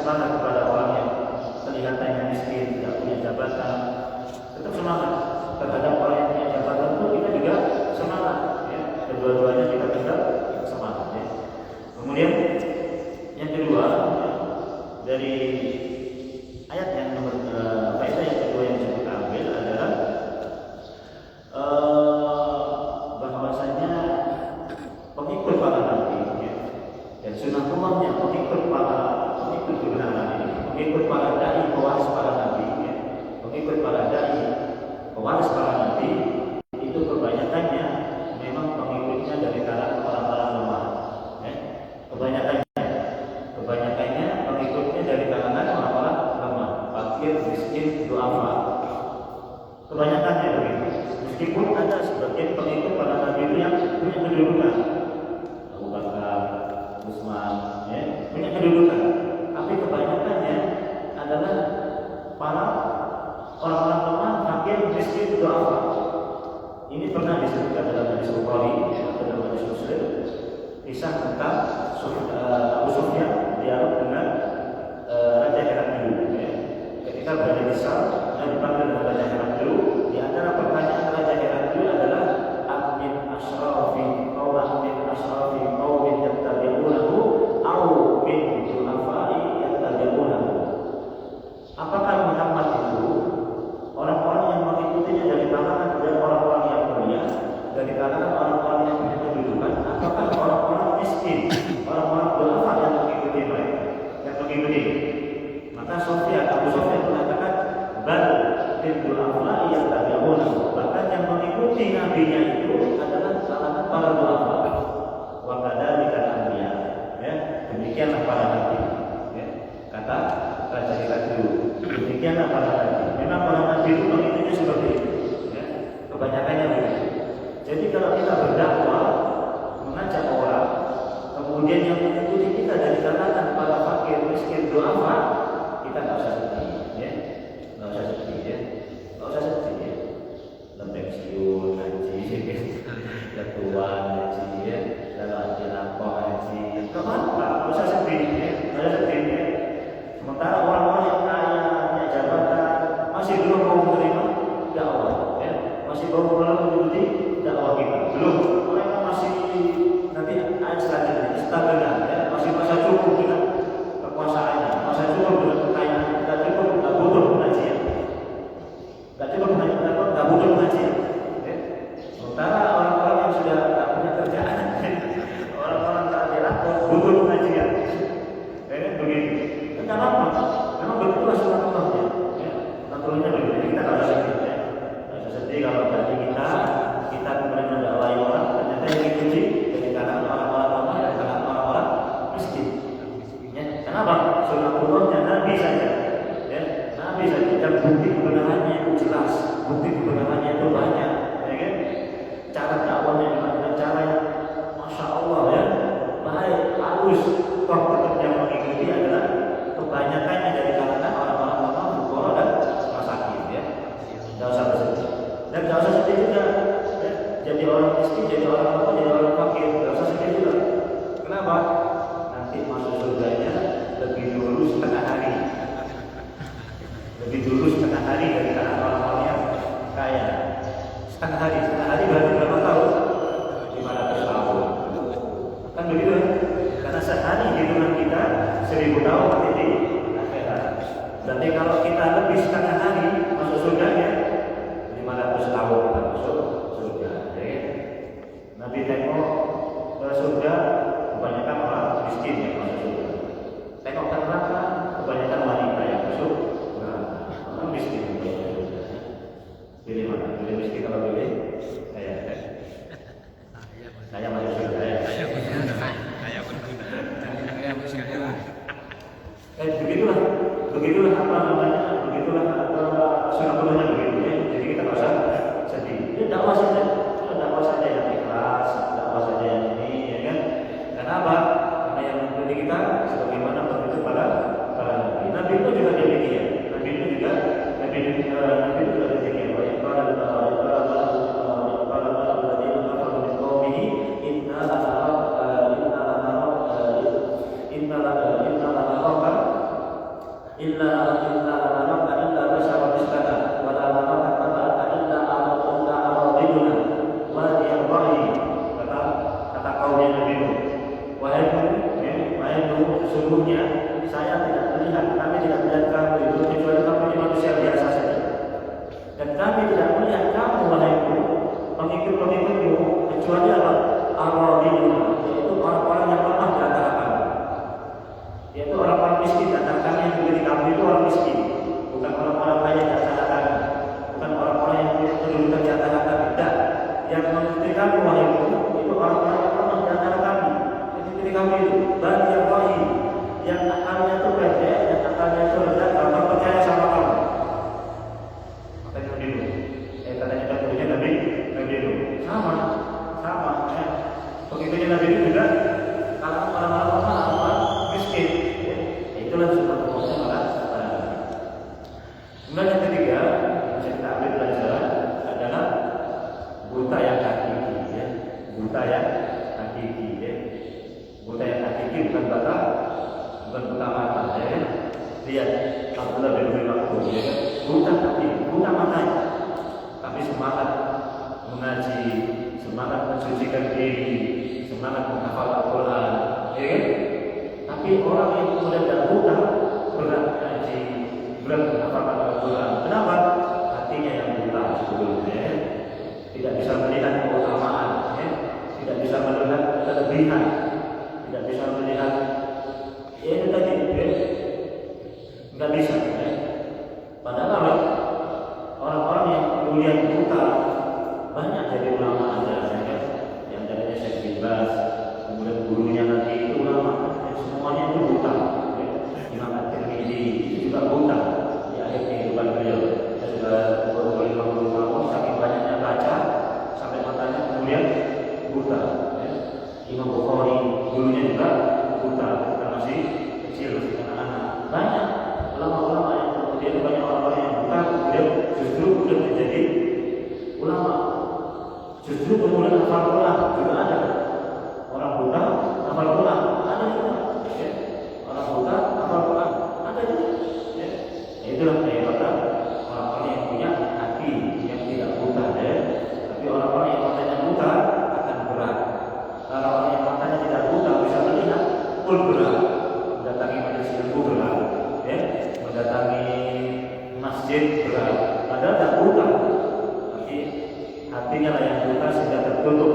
semangat kepada orang yang kelihatannya miskin, tidak punya jabatan, tetap semangat. Terhadap orang yang punya jabatan itu kita juga semangat, ya. Kedua-duanya kita tetap semangat, ya. Kemudian yang kedua, ya, dari ayat yang nomor faedah yang kedua yang saya ambil adalah bahwasanya pengikut para nabi, ya, dan sunatullah pengikut kebenaran ini, pengikut para dai pewaris para nabi, ya, pengikut para dai pewaris para nabi itu kebanyakannya memang pengikutnya dari kalangan orang-orang lemah, ya. Kebanyakannya pengikutnya dari kalangan orang-orang lemah, fakir, miskin, duafa. Kebanyakannya begitu. Meskipun ada sebagian pengikut para nabi itu yang punya kedudukan, Abu Bakar, Utsman, ya, punya kedudukan. Tapi kebanyakannya adalah para orang-orang lemah, fakir, miskin, duafa. Ini pernah disebutkan dalam hadis Bukhari atau dalam hadis Muslim, kisah tentang Abu Sufyan dialog dengan Raja Heraklius, ya. Ketika berada di Syam dan dipanggil dengan Raja Heraklius, di antara pertanyaan Raja Heraklius adalah amin asrafi qaumin yattabi'unahu aw min du'afai yattabi'unahu. Apakah Muhammad itu orang-orang yang mengikutinya dari kalangan orang-orang yang mulia, dari kalangan orang-orang yang punya kedudukan, apakah orang-orang miskin, orang-orang duafa yang mengikuti mereka, yang mengikuti? Maka Abu Sufyan mengatakan bal bil duafa yang tabi'unahu, bahkan yang mengikuti nabinya itu adalah kalangan para duafa. Wa kadzalika anbiya, ya, demikianlah para nabi, ya. Kata Raja Heraklius, demikianlah para nabi. Memang para nabi itu pengikutnya seperti itu, ya. Kebanyakannya begitu. Jadi kalau kita berdakwah, mengajak orang, kemudian yang mengikuti kita dari kalangan para fakir, miskin, duafa, kita nggak usah sedih, ya. Nggak usah sedih, ya. Nggak usah sedih, ya. Pensiun haji, ketua haji, ya. Lalu haji lapor haji, kemana? Nggak usah sedih, ya. Nggak usah sedih, ya. Sementara orang-orang yang kaya, punya jabatan, masih belum mau menerima dakwah, ya. Masih belum mau mengikuti dakwah kita, belum. Mereka masih nanti ayat selanjutnya stagnan, ya. Masih masa cukup dengan kekuasaannya, masa cukup dengan kekayaan, tidak cukup, tidak butuh pengajian, tidak cukup tidak butuh pengajian, ya. Sementara orang-orang yang sudah tak punya kerjaan, orang-orang tak ada lapor, butuh pengajian, ya, begitu. Kenapa? Memang begitulah sunatullah, ya. Sunatulahnya begitu. Kita nggak usah sedih, ya. Nggak usah sedih kalau nanti kita kemudian mendakwai orang ternyata yang diikuti dari kalangan orang-orang lemah dan kalangan orang-orang miskin, ya. Kenapa? Sunatullahnya Nabi saja, ya. Nabi saja, dan bukti kebenarannya itu jelas, bukti kebenarannya itu banyak, ya kan? Cara dakwahnya dengan cara yang masya Allah, ya, baik, halus. Toh tetap yang mengikuti adalah kebanyakannya dari kalangan orang-orang lemah, fuqara dan masakin, ya. Tidak usah bersedih, dan tidak usah sedih juga, ya. Jadi orang miskin, jadi orang lemah, jadi orang fakir, tidak usah sedih juga. Kenapa? Nanti masuk surganya lebih dulu setengah hari, lebih dulu setengah hari dari kalangan orang-orang yang kaya. Setengah hari berarti berapa tahun? 500 tahun, kan begitu, ya? Karena sehari hidupan kita 1000 tahun nanti di akhirat. Berarti kalau kita lebih setengah hari masuk surganya 500 tahun kita masuk surga, ya. Nabi tengok ke surga, kebanyakan orang miskin yang masuk surga. Tengok ke neraka, kebanyakan wanita yang masuk neraka. Orang miskin yang masuk surga. Pilih mana? Pilih miskin kalau pilih saya masuk surga, ya. Begitulah apa namanya, begitulah sunatullahnya begitu, ya. Jadi kita nggak usah sedih. Ini dakwah saja yang ikhlas, dakwah saja yang ini, ya kan? Kenapa? Karena yang mengikuti kita sebagaimana begitu para nabi. Nabi itu juga demikian. Nabi itu juga demikian. Wa yaqala inna illa naraka illa basyaran mislana wa la naraka tabaka illa aradina wa diyallahi kata kaumnya Nabi Nuh. Wahai Nuh, sesungguhnya saya tidak melihat, kami tidak melihat kamu itu kecuali kamu ini manusia biasa saja. Dan kami tidak melihat kamu, wahai Nuh, pengikut-pengikutmu kecuali apa? Aradina, yaitu orang-orang yang lemah di antara kami. Yaitu orang-orang miskin di antara kami, yang diberi kami itu orang miskin, bukan orang-orang kaya di antara kami, bukan orang-orang yang punya kedudukan di antara kami. Dan yang mengikuti kami, wahai Nuh, itu orang-orang yang lemah di antara kami. Mengikuti kami itu bagi yang wahid, yang akalnya itu pendek dan akalnya itu rendah, gampang percaya sama kamu. Makanya Nabi Nuh, katanya contohnya Nabi Nuh, sama. Pengikutnya Nabi Nuh juga kalau orang-orang miskin, itulah sebab maksudnya orang. Kemudian yang ketiga, yang kita ambil pelajaran adalah buta yang hakiki, ya. Buta yang hakiki, ya. Buta yang hakiki bukan buta mata, ya. Lihat Abdullah bin Ubay Maktum, ya. Buta hakiki, buta matanya, tapi semangat mengaji, semangat mensucikan diri, semangat menghafal Al-Quran, ya kan? Tapi orang yang kemudian tidak buta, berat mengaji, berat menghafal Al-Quran. Kenapa? Hatinya yang buta sebelumnya, tidak bisa melihat keutamaan, ya? Tidak bisa melihat kelebihan, tidak bisa melihat, ya itu tadi, ya? Nggak bisa, ya? Padahal orang-orang yang kemudian buta banyak dari ulama ada, ya? Yang adanya Syekh bin Baz, kemudian gurunya nanti itu ulama, ya, semuanya itu buta, ya. Imam At-Tirmidzi itu juga buta di akhir kehidupan beliau. Saya sudah beberapa 50 tahun, saking banyaknya baca sampai matanya kemudian buta, ya. Imam Bukhari gurunya juga buta, kita masih kecil, masih anak-anak. Banyak ulama-ulama yang kemudian banyak orang-orang yang buta kemudian justru sudah menjadi ulama. Justru kemudian hafal Quran juga ada. Orang buta hafal Quran ada juga, ya. Orang buta hafal Quran ada juga, ya. Itulah kehebatan orang-orang yang punya hati yang tidak buta, ya. Tapi orang-orang yang matanya buta akan berat. Kalau orang yang matanya tidak buta bisa melihat, pun berat. Mendatangi majelis ilmu berat, ya. Mendatangi masjid berat. Padahal tidak buta, tapi hatinya lah yang buta sehingga tertutup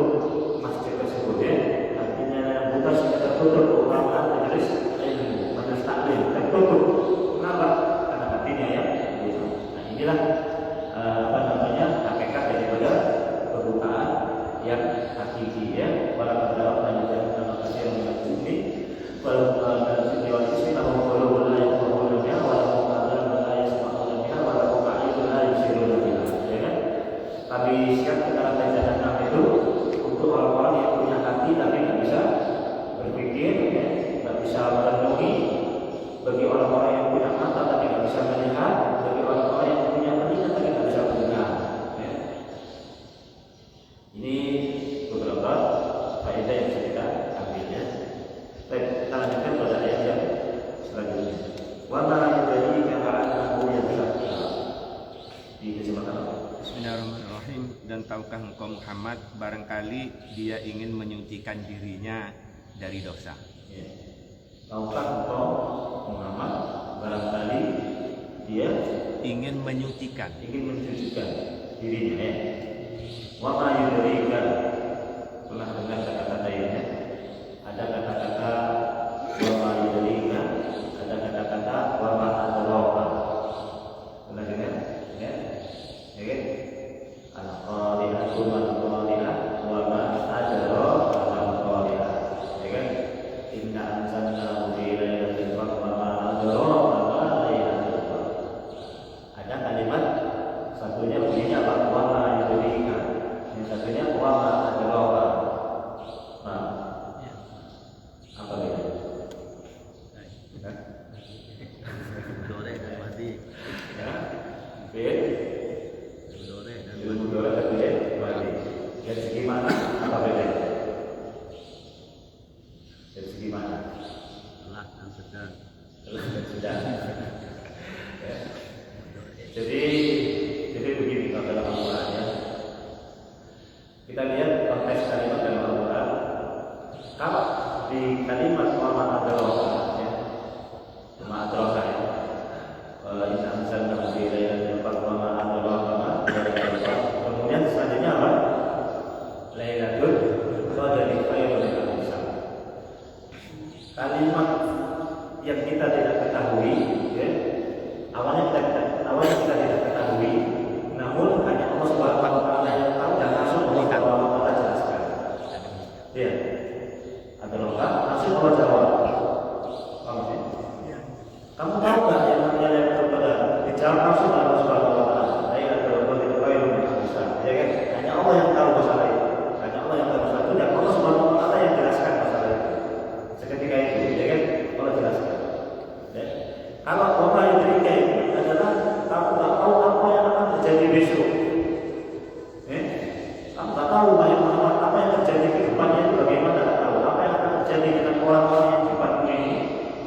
masjid tersebut, ya. Hatinya yang buta sehingga tertutup keutamaan majelis ilmu, majelis taklim tertutup. Kenapa? Karena hatinya yang buta. Nah, inilah hakikat daripada kebutaan yang hakiki, ya. Walaupun dalam banyak nama kasih yang ini, walaupun dalam sejauh ini kita mengulang yang mengulannya, walaupun ada yang semacamnya, walaupun ada yang sirulnya, ya kan? Tapi siap kita akan jalankan itu untuk orang-orang yang punya hati tapi tidak bisa berpikir, ya, tidak bisa merenungi. Bagi orang-orang yang punya mata tapi tidak bisa melihat, bagi orang-orang yang punya telinga tapi tidak bisa mendengar, ya. Ini beberapa faedah yang bisa kita ambilnya. Baik, kita lanjutkan pada ayat yang selanjutnya. Wa ma yudrika ka'annahu yadhakka. Di kesempatan Bismillahirrahmanirrahim. Dan tahukah engkau Muhammad barangkali dia ingin menyucikan dirinya dari dosa, ya. Tahukah engkau Muhammad barangkali dia ingin menyucikan mensucikan dirinya, ya. Wa ma yudrika, pernah dengar kata-kata ini, ya? Ada kata-kata wa ma yudrika, ada kata-kata wa ma adraka. Pernah dengar, ya? Ya kan? Al-Qari'atu wal-Qari'ah wa ma adraka mal-Qari'ah. Ya kan? Inna anzalnahu fi lailatul qadr wa ma adraka ma lailatul qadr. Ada kalimat satunya bunyinya apa? Wa ma yudrika. Yang satunya wa ma adraka. Nah, apa beda? Dore dan mati. Ya, beda. Ilmu dora dan beda mati. Dari segi mana? Apa beda? Dari segi mana? Allah dan sedang. Sudah. Jadi begini kalau dalam Al-Quran ya. Kita lihat konteks kalimat dalam Al-Quran. Kalau di kalimat wama adraka ya, wama adraka ya, inna anzalnahu fi lailatul qadr wama adraka. Kemudian selanjutnya apa? Lailatul qadri khairun min alfi syahr. Kalimat yang kita tidak ketahui ya, awalnya kita tidak ketahui, namun hanya Allah Subhanahu wa taala yang tahu dan langsung Allah Subhanahu wa taala jelaskan. Ya. Atau langsung Allah jawab. Paham sih? Kamu tahu enggak yang namanya Lailatul Qadar? Dijawab langsung oleh Allah Subhanahu wa taala. Lailatul Qadri khairun min alfi syahr. Ya kan? Hanya Allah yang tahu masalah itu. Hanya Allah yang tahu masalah itu dan Allah Subhanahu wa taala yang jelaskan masalah itu. Seketika itu, ya kan? Allah jelaskan. Ya. Kalau wama yudrika ini adalah kamu tak tahu apa yang akan terjadi besok. Kamu tak tahu apa yang terjadi ke depannya itu bagaimana, tak tahu. Apa yang akan terjadi dengan orang-orang yang sifatmu ini,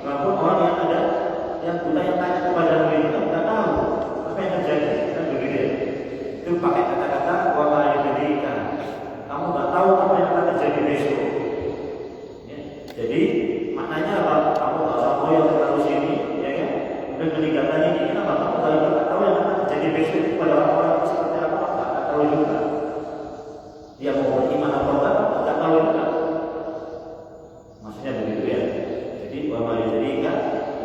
maupun orang yang ada yang buta yang tanya kepadamu ini, kamu tak tahu apa yang terjadi. Kan begitu ya. Itu pakai kata-kata wama yudrika. Kamu tak tahu apa yang akan terjadi besok. Ya. Jadi maknanya apa? Kamu tak usah koyok terlalu sini, ya kan? Dan meninggalkan ini, kenapa? Kamu tak tahu yang akan terjadi besok pada orang-orang seperti apa? Tak tahu juga. Dia mau beriman atau tak tahu juga. Maksudnya begitu ya. Jadi wama yudrika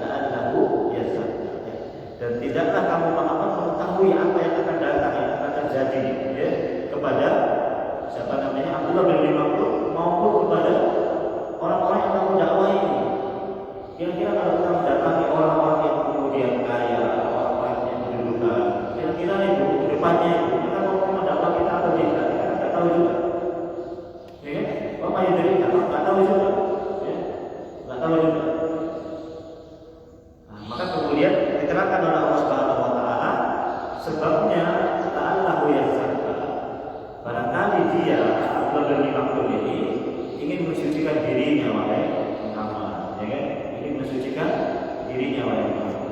la'allahu yazakka. Dan tidaklah kamu mengetahui apa yang akan datang, yang akan terjadi ya, kepada siapa namanya Abdullah bin Mas'ud maupun kepada orang-orang yang kamu dakwah ini. Kira-kira kalau kita mendatangi orang-orang yang kemudian kaya, orang-orang yang berkedudukan, kira-kira itu ke depannya itu kita mau mendakwah kita atau tidak? Kita tidak tahu juga. Ya kan? Wama yudrika, tidak tahu juga. Ya, tidak tahu juga. Nah, maka kemudian diterangkan oleh Allah Subhanahu wa taala sebabnya la'allahu yazakka. Barangkali dia Abdullah bin Mas'ud ini ingin mensucikan dirinya wahai Muhammad, ya kan? Ingin mensucikan dirinya wahai Muhammad.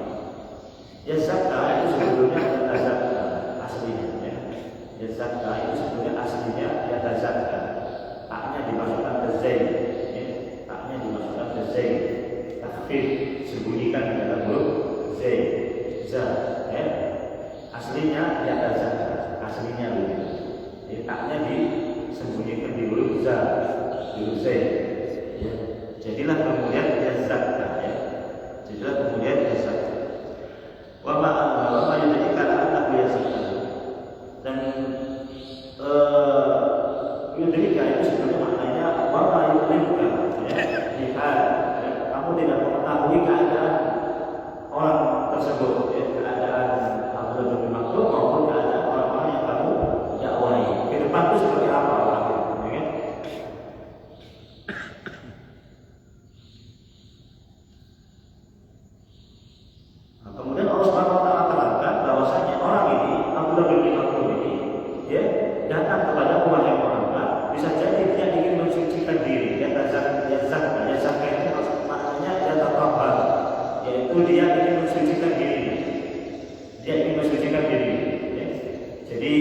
Yazakka itu sebetulnya tazakka aslinya ya. Yazakka itu sebetulnya aslinya ya tazakka. Taknya dimasukkan ke zain, ya. Taknya dimasukkan ke zain. Takhfif sembunyikan di dalam huruf zain. Za, ya. Aslinya ya tazakka, aslinya begitu. Jadi taknya disembunyikan di huruf za, huruf zain. Ya. Jadilah kemudian yazakka ya. Jadilah kemudian yazakka. Wama yudrika la'allahu yazakka. Dan yudrika itu sebenarnya maknanya wama yudrika ya. Jihad ya. Kamu tidak mengetahui keadaan orang tersebut ya. Keadaan Abdullah bin Mas'ud maupun keadaan orang-orang yang kamu dakwahi. Ke depan itu seperti apa orang itu, ya kan? Nah, kemudian Allah Subhanahu wa taala terangkan bahwasanya orang ini Abdullah bin Mas'ud ini ya datang kepada wahai Muhammad, bisa jadi dia ingin mensucikan diri, ya zakka itu maknanya ya tatahhar, yaitu dia ingin mensucikan diri. Dia ingin mensucikan diri. Ya. Jadi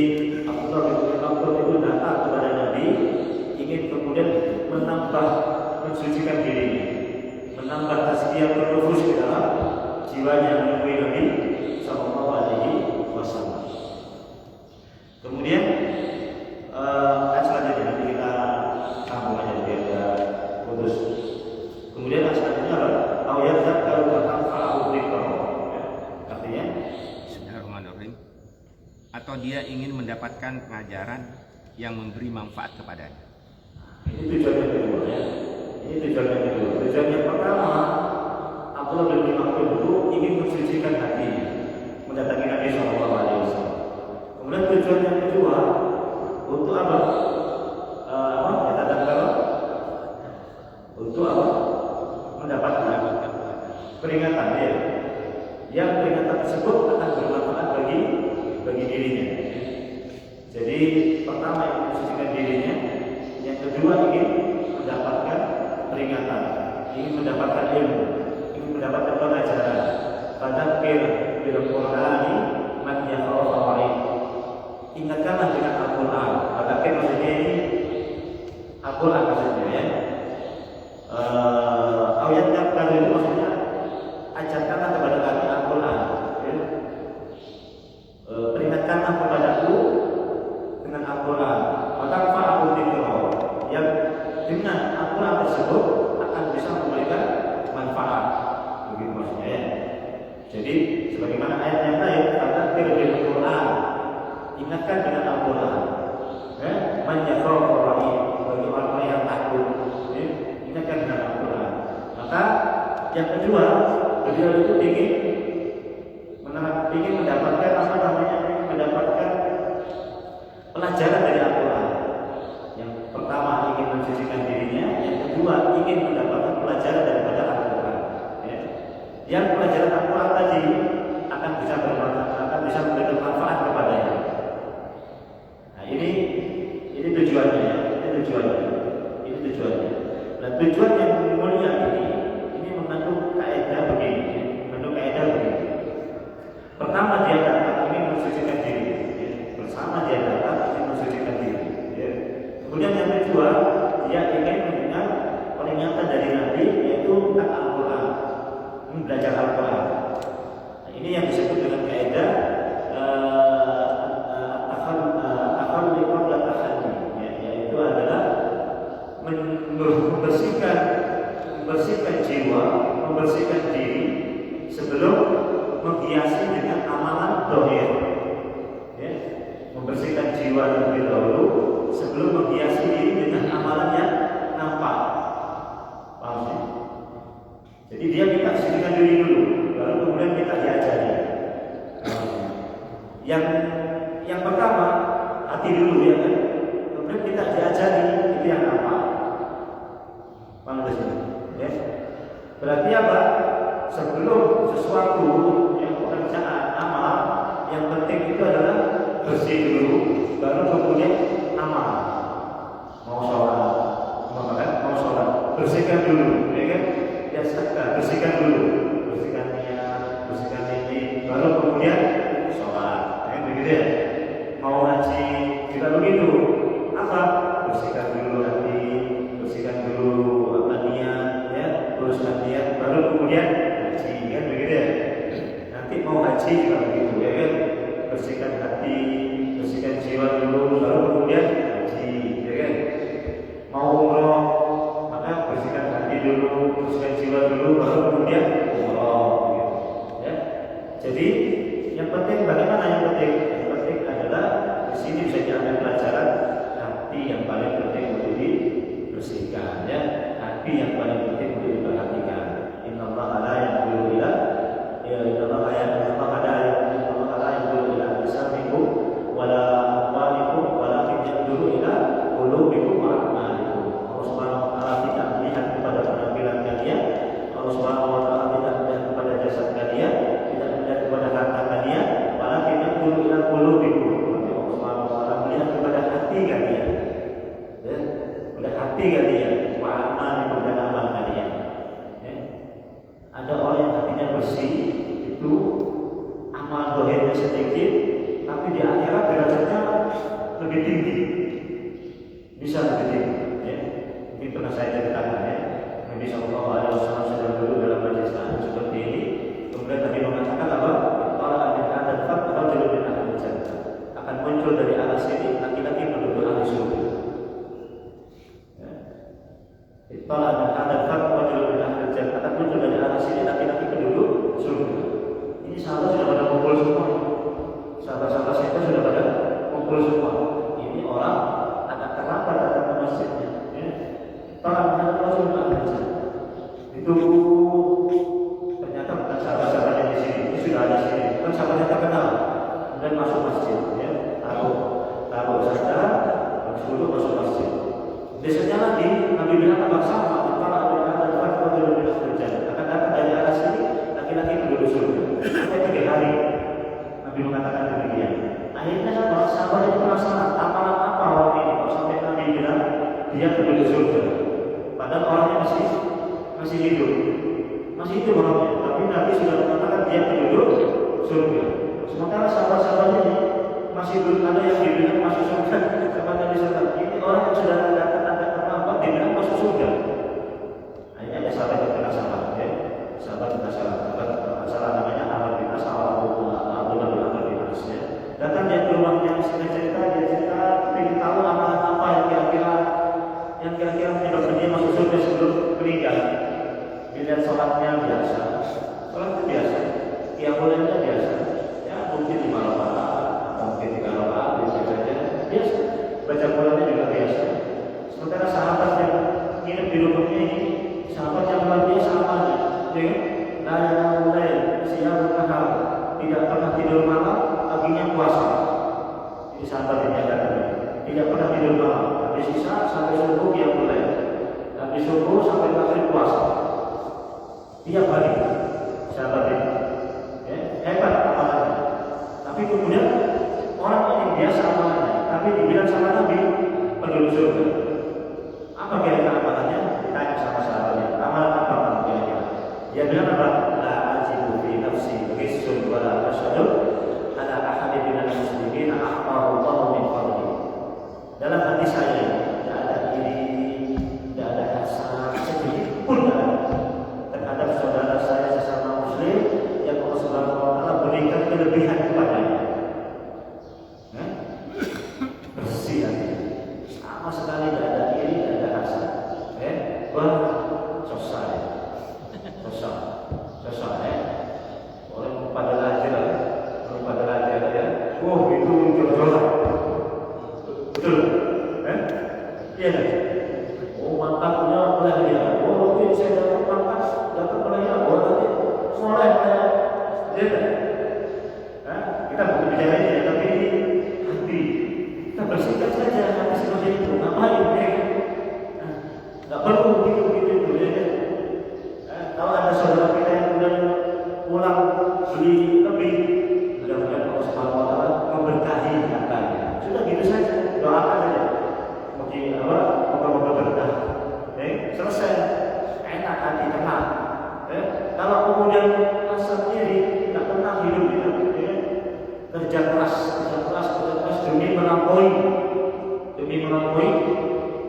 Abdullah bin Mas'ud itu datang kepada Nabi ingin kemudian menambah mensucikan diri, menambah tazkiyatun nufus di dalam jiwanya menemui Nabi sallallahu alaihi wasallam. Kemudian ayat selanjutnya nanti kita sambung aja biar tidak putus. Kemudian ayat selanjutnya adalah ayat zakkaru tanfa'u dzikra. Artinya Bismillahirrahmanirrahim. Atau dia ingin mendapatkan pengajaran yang memberi manfaat kepadanya. Ini tujuannya kedua ya. Ini tujuannya kedua. Tujuan yang pertama, Abdullah bin Mas'ud itu ingin mensucikan hatinya, mendatangi Nabi sallallahu alaihi wasallam. Kemudian tujuan yang kedua untuk apa? Kita datang untuk apa? Mendapatkan peringatan ya. Yang peringatan tersebut akan bermanfaat bagi dirinya. Jadi pertama ingin mensucikan dirinya, yang kedua ingin mendapatkan peringatan, ingin mendapatkan ilmu, ingin mendapatkan pelajaran. Fadzakir bil Qur'ani man ya. Ayat yang baru itu maksudnya ajarkanlah kepada kami Al-Quran, ya. Peringatkanlah kepadaku dengan Al-Quran, maka aku dikirau yang dengan Al-Quran tersebut akan bisa memberikan manfaat, begitu maksudnya ya. Jadi sebagaimana ayat yang lain, kata bil Quran, ingatkan dengan Al-Quran, ya. Man yakhafu rahim, bagi orang yang takut, ya. Ingatkan dengan Al-Quran. Maka yang kedua, beliau itu ingin mendapatkan mendapatkan pelajaran dari Al-Quran. Yang pertama ingin mensucikan dirinya, yang kedua ingin mendapatkan pelajaran daripada Al-Quran, ya. Yang pelajaran Al-Quran tadi akan bisa memberikan manfaat kepadanya. Nah, ini tujuannya, ini tujuannya. Nah, tujuan yang mulia ini mengandung kaidah begini. Pertama, dia datang ingin mensucikan diri, ya. Bersama dia datang ingin mensucikan diri, ya. Kemudian yang kedua, dia ingin mendengar peringatan dari Nabi, yaitu tentang Al-Quran, belajar Al-Quran. Nah, ini yang disebut dengan kaidah yaitu adalah membersihkan jiwa, membersihkan diri sebelum menghiasi dengan amalan dohir, ya. Membersihkan jiwa terlebih dahulu sebelum menghiasi diri dengan amalan yang nampak. Paham sih? Jadi dia kita bersihkan diri dulu, baru kemudian kita diajari. Yang pertama hati dulu, ya kan? Kemudian kita diajari itu yang apa? Paham sih? Ya. Berarti apa? Sebelum sesuatu yang pekerjaan amal, yang penting itu adalah bersih dulu, baru kemudian amal. Mau sholat, bersihkan dulu, ya kan? Biasakan, bersihkan dulu, bersihkan niat, bersihkan ini, baru kemudian sholat, ya begitu ya. Mau haji juga begitu, apa? Bersihkan dulu hati, bersihkan dulu niat, ya, teruskan niat, baru kemudian kan begitu ya. Nanti mau haji juga begitu, ya kan? Bersihkan hati, bersihkan jiwa dulu, baru kemudian haji, ya kan? Mau umroh, maka bersihkan hati dulu, bersihkan jiwa dulu, baru kemudian umroh, gitu, ya. Jadi yang penting bagaimana yang penting? Yang penting adalah di sini bisa diambil pelajaran hati yang paling penting untuk dibersihkan, ya. Hati yang paling penting untuk diperhatikan. Innallaha la yanzuru ila wala amwalikum walakin yanzuru ila qulubikum wa a'malikum. Allah Subhanahu wa taala tidak melihat kepada penampilan kalian, Allah Subhanahu wa taala tidak melihat kepada jasad kalian, tidak melihat kepada harta kalian, walakin yanzuru ila qulubikum. Allah Subhanahu wa taala melihat kepada hati kalian, ya, kepada hati kalian, wa a'malikum, dan amal kalian, ya. Ada orang yang hatinya bersih, itu amal dohirnya sedikit, tapi di akhirat derajatnya lebih tinggi, bisa lebih tinggi, ya. Ini pernah saya ceritakan, ya. Nabi Sallallahu Alaihi Wasallam sedang dulu dalam majlis seperti ini, kemudian Nabi mengatakan apa? Kalau ada fakta rajulun min ahli jannah, akan muncul dari arah sini laki-laki penduduk ahli surga. Kalau ada fakta rajulun min ahli jannah, akan muncul dari arah sini laki-laki penduduk surga. Ini sahabat sudah pada kumpul semua. Sahabat-sahabat saya sudah pada kumpul semua. Ini orang agak terlambat datang ke masjidnya, ya. Para Rasulullah itu ternyata bukan sahabat-sahabatnya di sini. Ini sudah ada di sini. Bukan sahabatnya terkenal. Kemudian masuk masjid, ya. Taruh saja, langsung masuk masjid. Besoknya lagi Nabi bilang apa sama? Para ada fakta lebih berjalan. Akan datang dari arah sini laki-laki penduduk surga. Sampai 3 hari. Nabi mengatakan demikian. Akhirnya sahabat itu penasaran, amalan apa orang ini kalau sampai Nabi bilang dia penduduk surga. Padahal orangnya masih hidup orangnya. Tapi Nabi sudah mengatakan dia penduduk surga. Sementara sahabat-sahabatnya ini masih belum ada yang dibilang masuk surga. Sahabat Nabi SAW, ini orang yang sudah datang agak terlambat dibilang masuk surga. Qiyamulailnya biasa, ya mungkin 5 rakaat atau mungkin 3 rakaat biasa saja, biasa. Baca Qurannya juga biasa. Sementara sahabat yang nginep di rumahnya ini, sahabat yang luar biasa amalnya, la yanamul lail, siyamun nahar, tidak pernah tidur malam, paginya puasa. Ini sahabat yang nyatakan, tidak pernah tidur malam, habis isya sampai subuh dia mulai, habis subuh sampai maghrib puasa. Tiap hari sahabat ini, ya, hebat amalannya. Tapi kemudian orang ini biasa amalannya, tapi dibilang sama Nabi penduduk surga. Apa kira-kira amalannya? Ditanya sama sahabatnya, amalan apa kira-kira? Dia bilang apa? La ajidu fi nafsi ghissun wa la asyhadu ala ahadin minal muslimin a'tahu Allahu min fadli. Dalam hati saya tidak ada iri, tidak ada hasad sedikit pun terhadap saudara saya sesama muslim yang Allah Subhanahu wa taala berikan kelebihan kepadanya. Bersih hati, sama sekali tidak ada iri, tidak ada hasad. Selesai. Orang pada lajar ya. Oh itu jor-joran. Betul, iya kan? Oh mantapnya pelarian. Oh mungkin saya dapat pangkat, dapat pelarian. Oh nanti soleh kayak dia kan? Kita bukan bicara ini, tapi hati kita bersihkan saja hati seperti itu. Ngapain ya? Nggak perlu begitu ya kan? Kalau ada saudara kita yang sudah pulang beli lebih, mudah-mudahan Allah Subhanahu wa taala memberkahi hartanya. Sudah gitu saja, doakan saja. Mungkin moga-moga berkah. Selesai, enak hati tenang. Kalau kemudian rasa diri tidak tenang hidup kita, kerja keras demi melampaui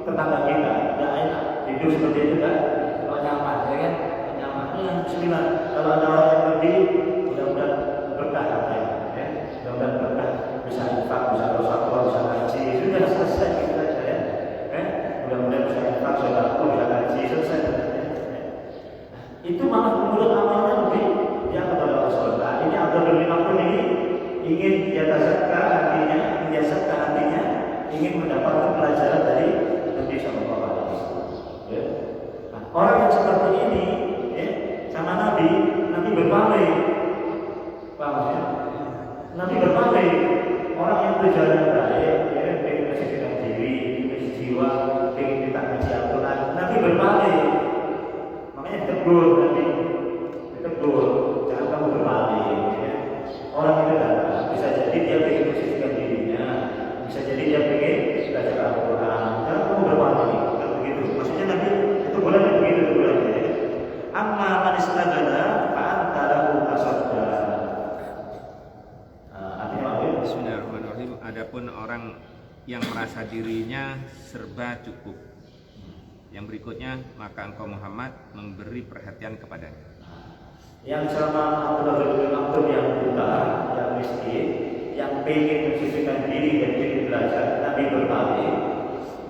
tetangga kita, tidak enak hidup seperti itu kan? Kalau nyaman, ya kan? Bismillah. Kalau ada orang yang lebih, mudah-mudahan berkah hartanya, ya. Mudah-mudahan berkah, bisa infak, bisa bersedekah, bisa haji, sudah selesai gitu saja ya. Mudah-mudahan bisa infak, sedekah, bisa haji, selesai. Itu malah menurut amalnya lebih dia kepada Allah. Ini Abdul bin Mas'ud ini ingin diataskan hatinya, membiasakan hatinya, ingin mendapatkan pelajaran dari Nabi Sallallahu Alaihi Wasallam. Orang yang seperti ini sama Nabi berpaling. Paham ya? Nabi berpaling. Orang yang tujuannya baik, ingin mensucikan diri, ingin jiwa, ingin kita ngaji Al-Quran, Nabi berpaling. Makanya ditegur Nabi, jangan kamu berpaling. Ya. Orang itu datang, bisa jadi dia ingin mensucikan dirinya, bisa jadi dia ingin belajar Al-Quran. Jangan kamu berpaling. Bukan begitu. Maksudnya Nabi itu boleh begitu ya. Amma man istaghala fa anta lahu tasadda. Artinya apa? Bismillahirrahmanirrahim. Adapun orang yang merasa dirinya serba cukup, yang berikutnya, maka engkau Muhammad memberi perhatian kepadanya. Yang sama Abdullah bin Mas'ud yang buta, yang miskin, yang pengen mensucikan diri dan ingin belajar, Nabi berpaling.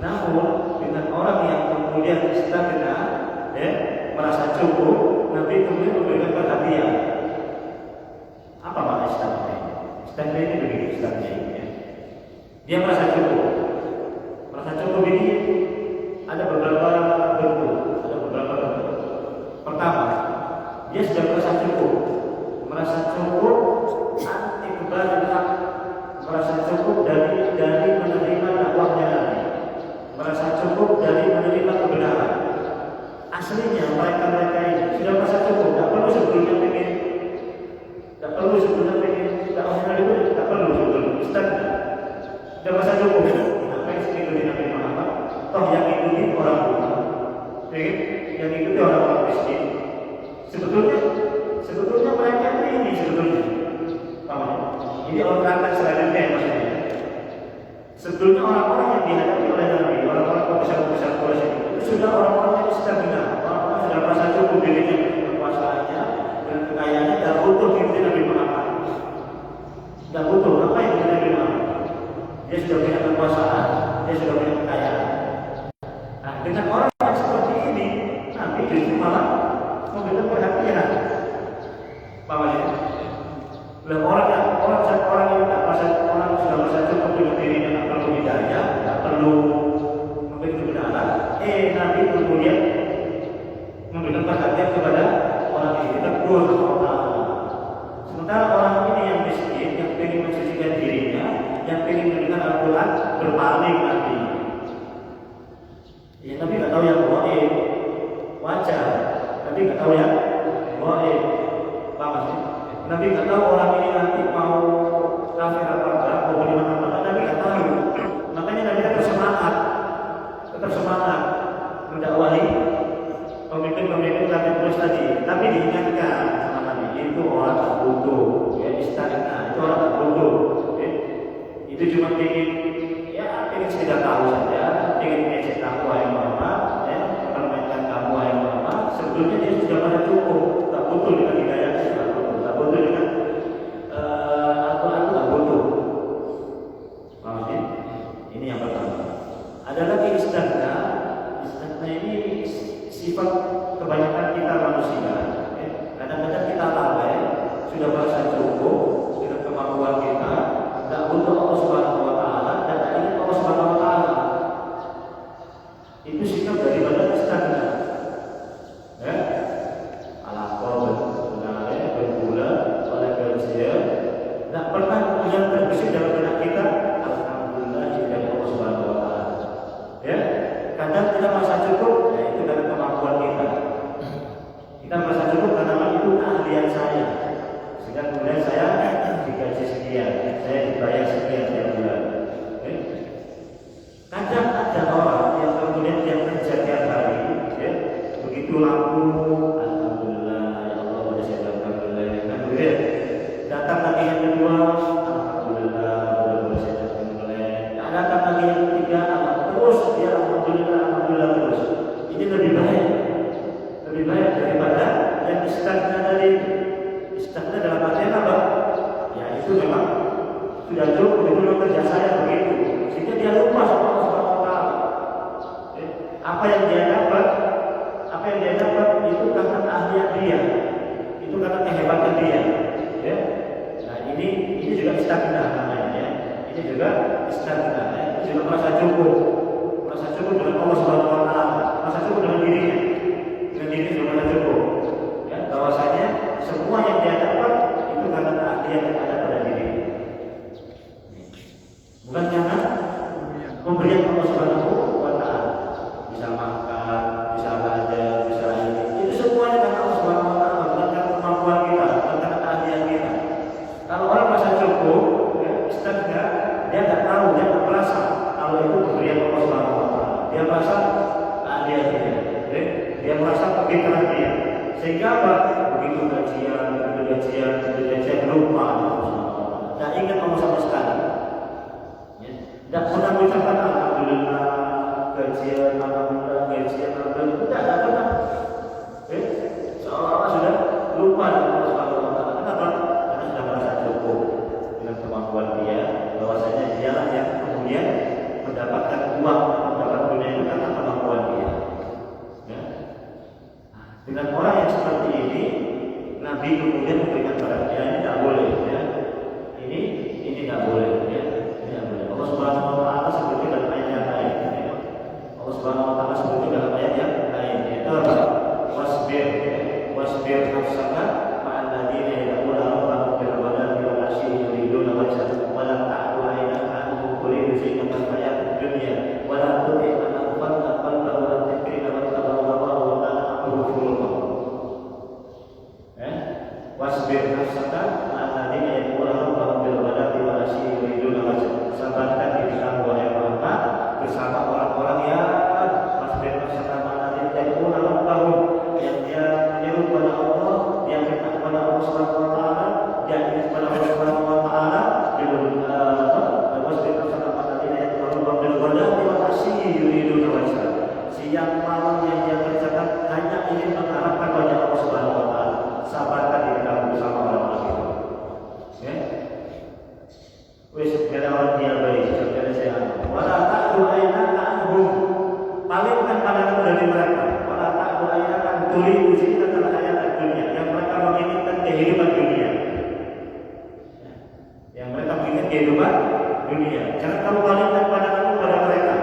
Namun dengan orang yang kemudian istagna, merasa cukup, Nabi kemudian memberikan perhatian. Apa makna istagna? Istagna ini begitu istagna ini. Dia merasa cukup. Merasa cukup ini ada beberapa bentuk. Pertama, dia sudah merasa cukup. Merasa cukup anti kebadan, merasa cukup dari menerima dakwahnya Nabi. Merasa cukup dari menerima kebenaran. Aslinya mereka ini sudah merasa cukup, tak perlu sebelumnya pengen dakwahnya itu, tak perlu sebelum istagna. Sudah merasa cukup. Apa yang ikuti Nabi Muhammad? Toh yang ikuti orang buta, yang ikuti orang miskin. Sebetulnya mereka ini sebetulnya. Ini orang selanjutnya maksudnya. Sebetulnya orang-orang yang dihadapi oleh Nabi, orang-orang pembesar-pembesar Quraisy itu sudah orang-orang yang istagna. Orang-orang sudah merasa cukup dirinya dengan kekuasaannya, dengan kekayaannya, tidak butuh ikuti Nabi Muhammad. Tidak butuh apa yang ikuti Nabi Muhammad. Dia sudah punya kekuasaan, dia sudah punya kekayaan. Nah, dengan orang yang seperti ini, Nabi justru malah memberikan perhatian. Paham ya? Orang yang tidak merasa, orang sudah merasa cukup dengan dirinya, tidak perlu hidayah, tidak perlu memberi kebenaran. Nabi kemudian memberikan perhatian kepada orang ini, tegur Allah. Sementara orang ini yang miskin, yang ingin mensucikan dirinya, yang ingin mendengar Al-Quran, berpaling Nabi. Ya, Nabi nggak tahu yang gaib, wajar. Nabi nggak tahu yang gaib, paham sih? Nabi nggak tahu orang ini nanti mau kafir apa enggak, mau beriman apa enggak. Nabi nggak tahu. Makanya Nabi tetap semangat mendakwahi pemimpin kafir Quraisy tadi. Tapi diingatkan sama Nabi, itu orang tak bodoh, ya istighfar, itu orang tak bodoh. Ya. Itu cuma ingin sekedar tahu saja, ingin ngecek kamu wahai Muhammad, ya, permainkan kamu wahai Muhammad. Sebelumnya dia sudah pada cukup, tak butuh dengan hidayah, tak butuh dengan Al-Quran, tak butuh. Maksudnya, ini yang pertama. Ada lagi istighfar. Istighfar ini sifat kebanyakan kita manusia. Ya. Kadang-kadang kita lalai, sudah merasa cukup dengan kemampuan kita, tak butuh Allah Subhanahu Wa Taala dan tak ingin Allah Subhanahu Wa Taala. Itu sikap daripada istighfar. Ya, alaqab benar bergula oleh kerja, tak pernah yang terbesit dalam benak kita. Alhamdulillah dari Allah Subhanahu Wa Taala. Ya, kadang kita merasa cukup, ya itu karena kemampuan kita. Kita merasa cukup karena itu keahlian saya. Sehingga kemudian saya digaji sekian, saya dibayar sekian tiap bulan. Okay. Kadang ada orang yang kemudian dia kerja tiap hari, ya, begitu lampu, alhamdulillah, ya Allah, udah saya alhamdulillah, kan kemudian datang lagi yang kedua, alhamdulillah, udah saya alhamdulillah, datang lagi yang ketiga, terus dia alhamdulillah terus. Ini lebih baik daripada yang istighfar tadi. Istighfar dalam artian apa? Ya itu memang sudah cukup, itu memang kerja saya begitu. Sehingga dia lupa sama Allah Subhanahu Wa Taala. Apa yang dia dapat itu karena keahlian dia, itu karena kehebatan dia. Ya. Nah ini juga istighfar namanya. Ya. Ini juga istighfar. Ya. Itu juga merasa cukup dengan Allah Subhanahu Wa Taala, merasa cukup dengan dirinya. Dengan diri juga merasa cukup. Ya, bahwasanya semua yang dia dapat itu karena keahlian yang ada pada diri. Bukan karena pemberian Allah Subhanahu Wa Taala. Bisa makan, bisa belajar, bisa ini. Itu semuanya karena Allah Subhanahu Wa Taala, bukan karena kemampuan kita, bukan karena keahlian kita. Kalau orang merasa cukup, ya, istighfar, dia nggak tahu, dia nggak merasa kalau itu pemberian Allah Subhanahu Wa Taala. Dia merasa keahlian dia, ya. Dia merasa kepintaran dia. Sehingga apa? Begitu gajian lupa tidak ingat Allah sama sekali. Tidak pernah mengucapkan alhamdulillah gajian, tidak pernah. Seolah-olah sudah lupa dengan Allah Subhanahu Wa Taala. Kenapa? Karena sudah merasa cukup dengan kemampuan dia, bahwasanya dialah yang kemudian mendapatkan uang, mendapat dunia itu karena kemampuan dia. Ya. Dengan orang yang seperti ini, Nabi kemudian memberikan perhatian, ini tidak boleh, ya. Ini tidak boleh, ya. Ini tidak boleh. Allah Subhanahu Wa Taala sebutnya dalam ayat yang lain. Ya. Allah Subhanahu Wa Taala sebutnya dalam ayat yang lain. Yaitu apa? Wasbir nafsaka ma'al ladzina yad'una rabbahum bil ghadati wal 'ashyi yuriduna wajhahu wa la ta'du 'ainaka 'anhum turidu zinata al-hayatid dunya wa la tuti' man aghfalna qalbahu an dhikrina wattaba'a hawahu wa kana amruhu furutah. Wasbir nafsaka ma'al ladzina yad'una rabbahum bil ghadati wal 'ashyi yuriduna wajhahu. Sabarkan diri kamu wahai Muhammad bersama orang-orang yang wasbir nafsaka ma'al ladzina yad'una rabbahum, yang dia menyeru kepada Allah, yang minta kepada Allah Subhanahu Wa Taala, yang ingin kepada Allah Subhanahu Wa Taala, wasbir nafsaka ma'al ladzina yad'una rabbahum bil ghadati wal 'ashyi yuriduna wajhahu. Siang malam yang dia kerjakan hanya ingin mengharapkan wajah Allah Subhanahu Wa Taala. Sabarkan diri kamu bersama orang-orang itu. Ya. Wis orang dia baik, saudara saya. Wala ta'du aynaka anhum. Palingkan pandangan dari mereka. Wala ta'du aynaka turidu zinata al-hayatid dunya, yang mereka menginginkan kehidupan dunia. dunia. Jangan kamu palingkan pandanganmu kepada mereka.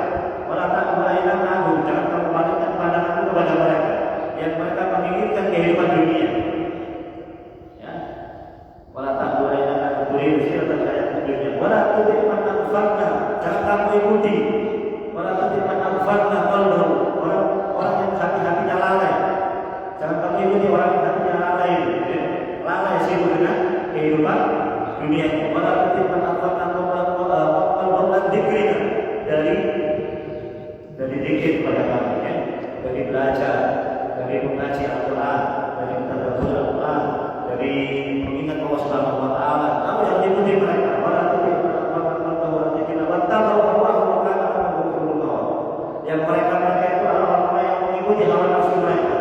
Wala ta'du aynaka anhum, jangan kamu palingkan pandanganmu kepada mereka yang mereka menginginkan kehidupan dunia. Ya. Wala ta'du aynaka anhum, turidu zinatan hayatid dunya. Wala tuti' man aghfalna, jangan kamu ikuti. Wala tuti' man aghfalna qalbahu, orang yang hati-hatinya lalai. Jangan kamu ikuti orang yang hatinya lalai. Lalai sibuk dengan kehidupan dunia ini. Wala tuti' man aghfalna qalbahu dzikrina, dari zikir kepada kami, ya. Dari belajar, dari mengaji Al-Quran, dari mentadabbur Al-Quran, dari mengingat Allah Subhanahu wa taala. Kamu yang ikuti mereka. Wala tuti' man aghfalna qalbahu dzikrina wattaba'u hawahu wa kana amruhum furutah. Yang mereka itu adalah orang yang mengikuti hawa nafsu mereka,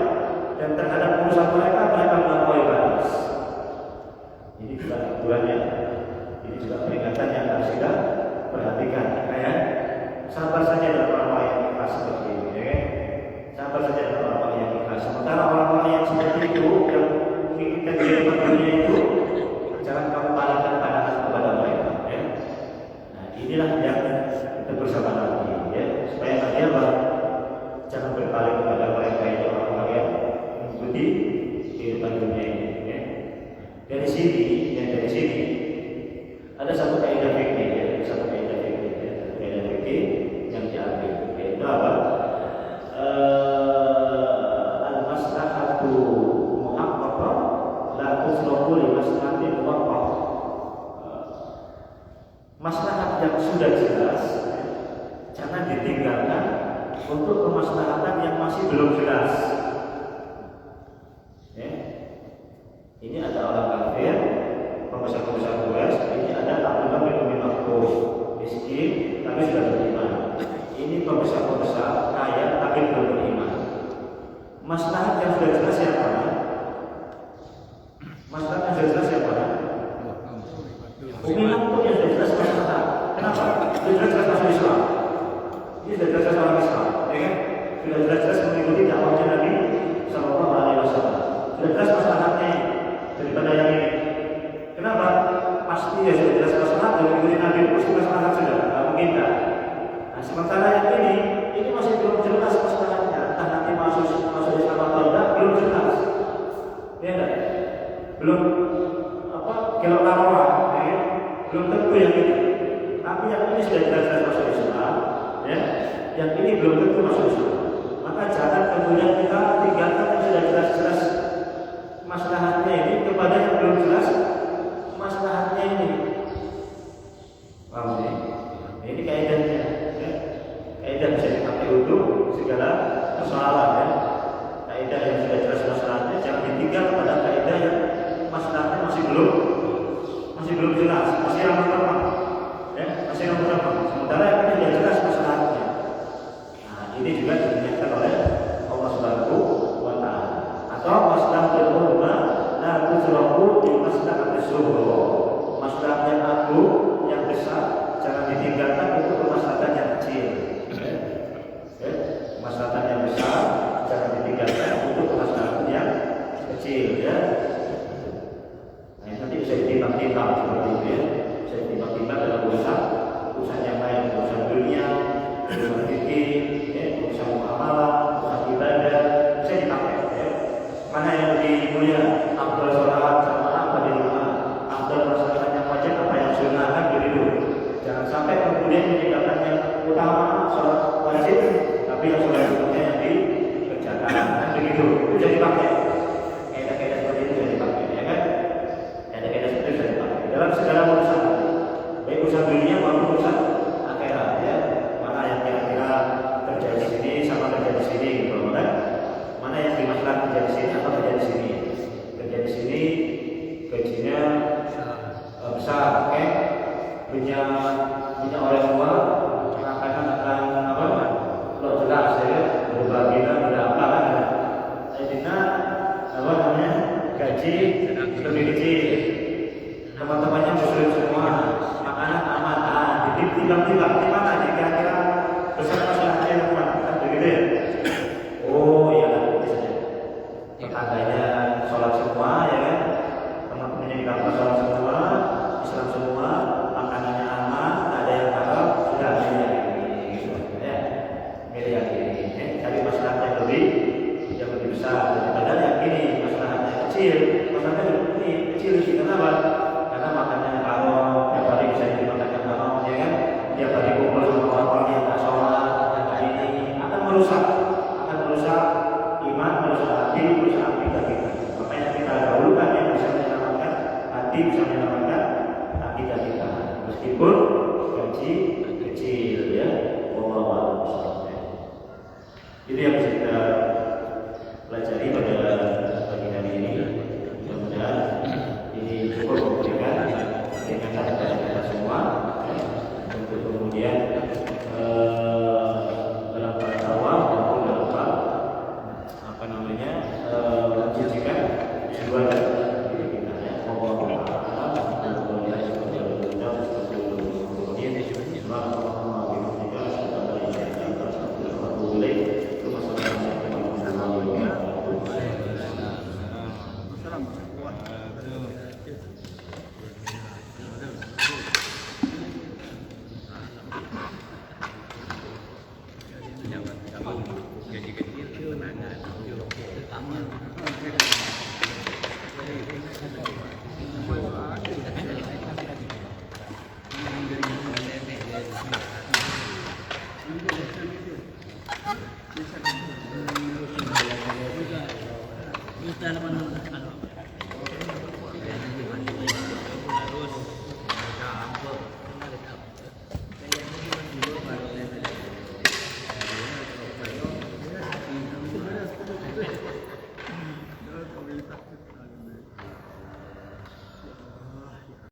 dan terhadap urusan mereka melampaui batas. Ini juga tujuannya. Ini juga peringatan yang harus kita perhatikan, ya. Sabar saja dalam orang yang ikhlas seperti ini, ya. Sabar saja dalam orang yang ikhlas. Sementara orang-orang yang seperti itu yang menginginkan kehidupan dunia itu, jangan kamu palingkan pandangan kepada mereka, ya. Nah, inilah yang kita bersama lagi, ya, supaya nanti apa? Jangan berpaling kepada mereka itu orang-orang yang mengikuti kehidupan dunia ini, ya. Dari sini ada satu kaidah fikih, ya, yang diambil, yaitu apa? Al-maslahatu muhaqqaqah la tusrafu li maslahatin muwaqqah. Maslahat yang sudah jelas jangan ditinggalkan untuk kemaslahatan yang masih belum jelas. Ya. Ini ada orang kafir, pembesar-pembesar Quraisy, ini ada Abdullah bin Umi Maktum, miskin tapi sudah beriman. Ini pembesar-pembesar kaya tapi belum beriman. Maslahat yang sudah jelas yang mana? Maslahat yang sudah jelas yang mana? Umi Maktum yang sudah jelas maslahat. Kenapa? Sudah jelas masuk Islam. Ini sudah jelas orang Islam, ya kan? Sudah jelas mengikuti dakwahnya Nabi Sallallahu Alaihi Wasallam. Sudah jelas maslahatnya daripada yang ini. Kenapa? Pasti ya sudah jelas maslahat dari mengikuti Nabi, pasti maslahat sudah. Tidak mungkin tak. Nah, sementara yang ini masih belum jelas masalahnya. Entah nanti masuk Islam atau tidak, belum jelas. Ya enggak? Belum kilo karwah, ya. Belum tentu yang ini. Tapi yang ini sudah jelas masuk Islam, ya. Yang ini belum tentu masuk Islam. Maka jangan kemudian kita tinggalkan yang sudah jelas-jelas masalahnya ini kepada yang belum jelas masalahnya ini. Paham ya? Ini kaidahnya. Kaidah bisa dipakai untuk segala persoalan, ya. Kaidah yang sudah jelas masalahnya jangan ditinggal pada kaidah yang masalahnya masih belum jelas, masih ramah-ramah, ya, masih ramah-ramah. Sementara yang ini sudah jelas masalahnya. Nah, ini juga diingatkan oleh Allah Subhanahu wa taala. Atau maslahatul umma la tuzraku bi maslahatis sughra. Maslahat yang agung, yang besar jangan ditinggalkan untuk kemaslahatan yang kecil. Kemaslahatan yang besar jangan ditinggalkan untuk kemaslahatan yang kecil, ya. Nah, nanti bisa ditimbang-timbang seperti itu, ya. Bisa ditimbang-timbang dalam urusan yang lain, urusan dunia, urusan fikih, ya, urusan muamalah, urusan ibadah, bisa dipakai, ya. Mana yang lebih mulia? Afdal sholawat sama apa di rumah? Afdal persoalan yang wajib apa yang sunnah, kan begitu. Jangan sampai kemudian meninggalkan yang utama sholat wajib, tapi yang sholat sunnahnya yang dikerjakan, kan begitu. Itu jadi pakai. Kaidah-kaidah seperti itu jadi pakai, ya kan? Kaidah-kaidah seperti itu jadi pakai dalam segala urusan, baik urusan dunia maupun urusan akhirat, ya. Mana yang kira-kira kerja di sini sama kerja di sini, gitu kan? Mana yang dimaksudkan kerja di sini atau kerja di sini? Kerja di sini gajinya besar, oke? Punya orang tua, mengatakan akan apa? Kalau jelas, ya, berbagi berapa kan? Akhirnya apa namanya? Gaji lebih kecil, teman-temannya muslim semua, makanan aman, tiba-tiba di mana nih kira-kira besar masalahnya yang mana? Kan begitu ya? Oh iya, misalnya tetangganya sholat semua, ya kan? Teman-temannya di kampus sholat semua, Islam semua, makanannya aman. meskipun gaji kecil ya. Wallahu a'lam bishawab. Itu yang bisa kita